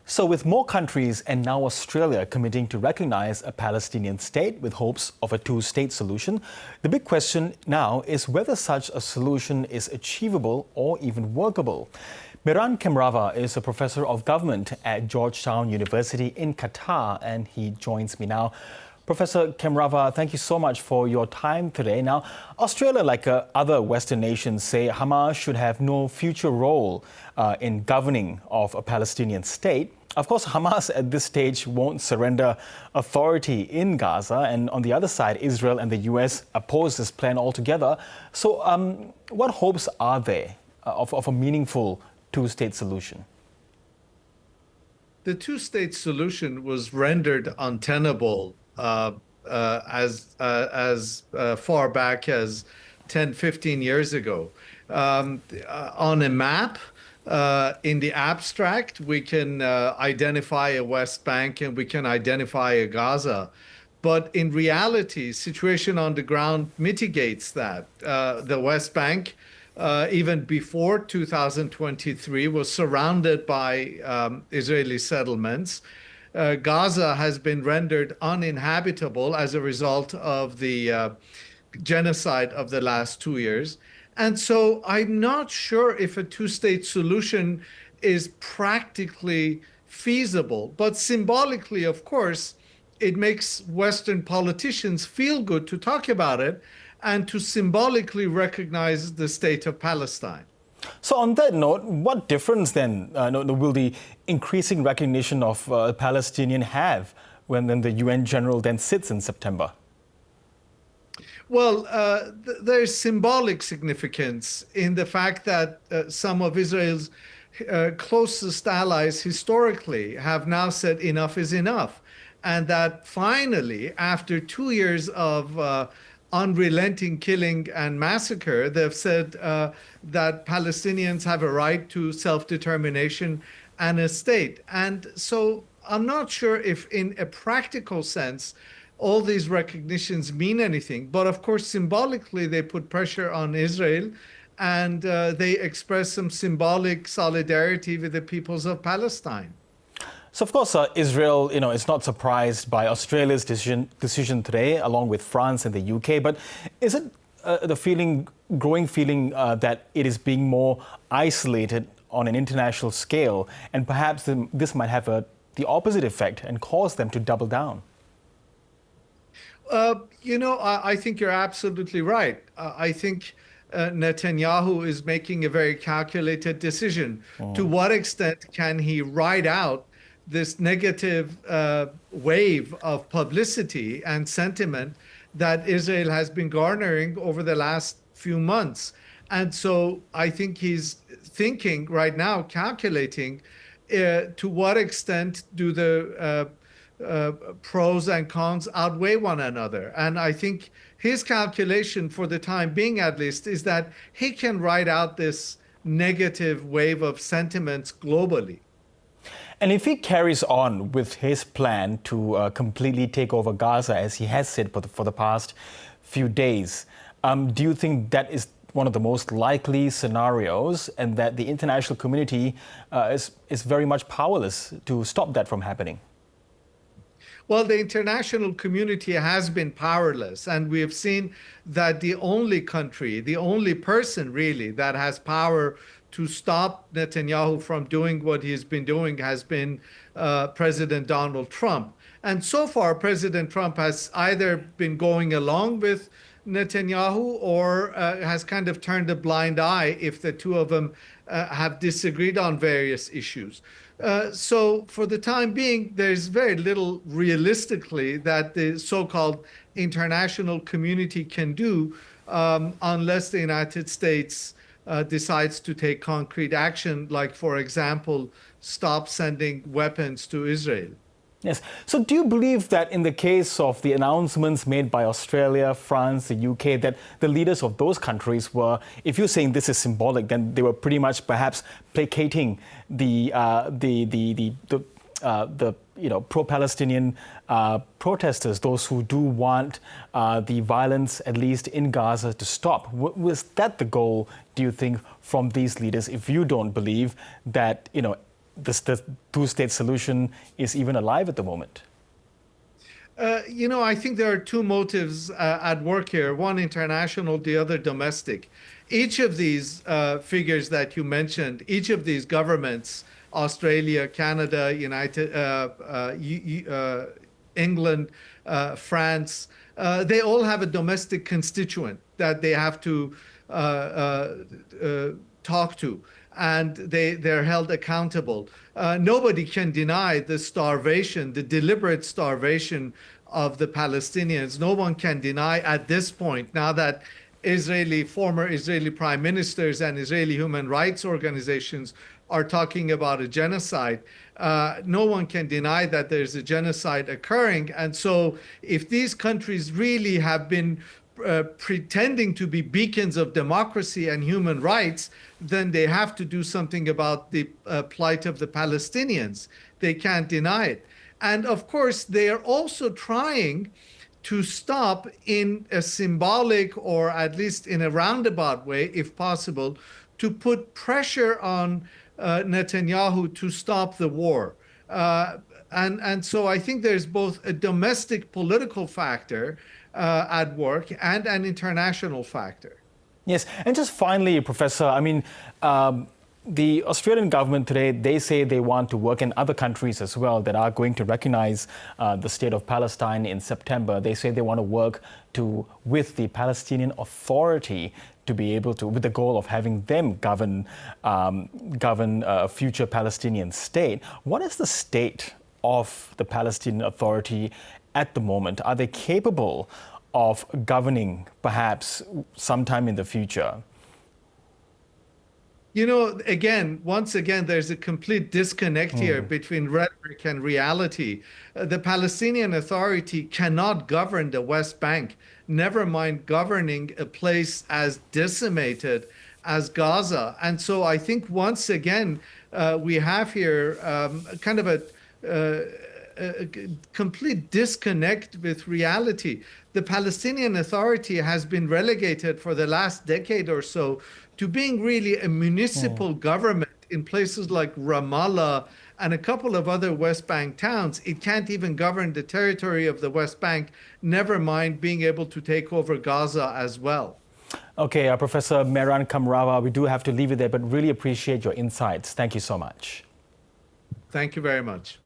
So with more countries and now Australia committing to recognize a Palestinian state with hopes of a two-state solution, the big question now is whether such a solution is achievable or even workable. Mehran Kamrava is a professor of government at Georgetown University in Qatar, and he joins me now. Professor Kamrava, thank you so much for your time today. Now, Australia, like other Western nations, say Hamas should have no future role in governing of a Palestinian state. Of course, Hamas at this stage won't surrender authority in Gaza, and on the other side, Israel and the US oppose this plan altogether. So what hopes are there of a meaningful two-state solution? The two-state solution was rendered untenable as far back as 10, 15 years ago. On a map, in the abstract, we can identify a West Bank and we can identify a Gaza. But in reality, situation on the ground mitigates that. The West Bank, even before 2023, was surrounded by Israeli settlements. Gaza has been rendered uninhabitable as a result of the genocide of the last 2 years. And so I'm not sure if a two-state solution is practically feasible, but symbolically, of course, it makes Western politicians feel good to talk about it and to symbolically recognize the state of Palestine. So on that note, what difference then will the increasing recognition of Palestinian have when the UN General then sits in September? Well, there's symbolic significance in the fact that some of Israel's closest allies historically have now said enough is enough. And that finally, after 2 years of unrelenting killing and massacre, they've said that Palestinians have a right to self-determination and a state. And so I'm not sure if in a practical sense, all these recognitions mean anything. But of course, symbolically, they put pressure on Israel and they express some symbolic solidarity with the peoples of Palestine. So, of course, Israel, is not surprised by Australia's decision today, along with France and the UK. But is it the growing feeling that it is being more isolated on an international scale, and perhaps this might have the opposite effect and cause them to double down? I think you're absolutely right. I think Netanyahu is making a very calculated decision. To what extent can he ride out this negative wave of publicity and sentiment that Israel has been garnering over the last few months? And so I think he's thinking right now, calculating to what extent do the pros and cons outweigh one another. And I think his calculation, for the time being at least, is that he can ride out this negative wave of sentiments globally. And if he carries on with his plan to completely take over Gaza, as he has said for the past few days, do you think that is one of the most likely scenarios, and that the international community is very much powerless to stop that from happening? Well, the international community has been powerless, and we have seen that the only country, the only person really that has power to stop Netanyahu from doing what he's been doing has been President Donald Trump. And so far, President Trump has either been going along with Netanyahu or has kind of turned a blind eye if the two of them have disagreed on various issues. So for the time being, there's very little realistically that the so-called international community can do unless the United States decides to take concrete action, like, for example, stop sending weapons to Israel. Yes. So do you believe that in the case of the announcements made by Australia, France, the UK, that the leaders of those countries were, if you're saying this is symbolic, then they were pretty much perhaps placating the pro-Palestinian protesters, those who do want the violence, at least in Gaza, to stop? Was that the goal, do you think, from these leaders, if you don't believe that, the two-state solution is even alive at the moment? I think there are two motives at work here, one international, the other domestic. Each of these figures that you mentioned, each of these governments, Australia, Canada, England, France, they all have a domestic constituent that they have to talk to, and they're held accountable. Nobody can deny the starvation, the deliberate starvation of the Palestinians. No one can deny at this point, now that former Israeli prime ministers and Israeli human rights organizations are talking about a genocide. No one can deny that there's a genocide occurring. And so if these countries really have been pretending to be beacons of democracy and human rights, then they have to do something about the plight of the Palestinians. They can't deny it. And of course, they are also trying to stop in a symbolic, or at least in a roundabout way, if possible, to put pressure on Netanyahu to stop the war. And so I think there's both a domestic political factor at work and an international factor. Yes, and just finally, Professor, I mean, the Australian government today, they say they want to work in other countries as well that are going to recognize the state of Palestine in September. They say they want to work with the Palestinian Authority to be able to, with the goal of having them govern a future Palestinian state. What is the state of the Palestinian Authority at the moment? Are they capable of governing perhaps sometime in the future? Once again, there's a complete disconnect here between rhetoric and reality. The Palestinian Authority cannot govern the West Bank, never mind governing a place as decimated as Gaza. And so I think once again, we have here kind of a complete disconnect with reality. The Palestinian Authority has been relegated for the last decade or so to being really a municipal government in places like Ramallah and a couple of other West Bank towns. It can't even govern the territory of the West Bank, never mind being able to take over Gaza as well. Okay, Professor Mehran Kamrava, we do have to leave it there, but really appreciate your insights. Thank you so much. Thank you very much.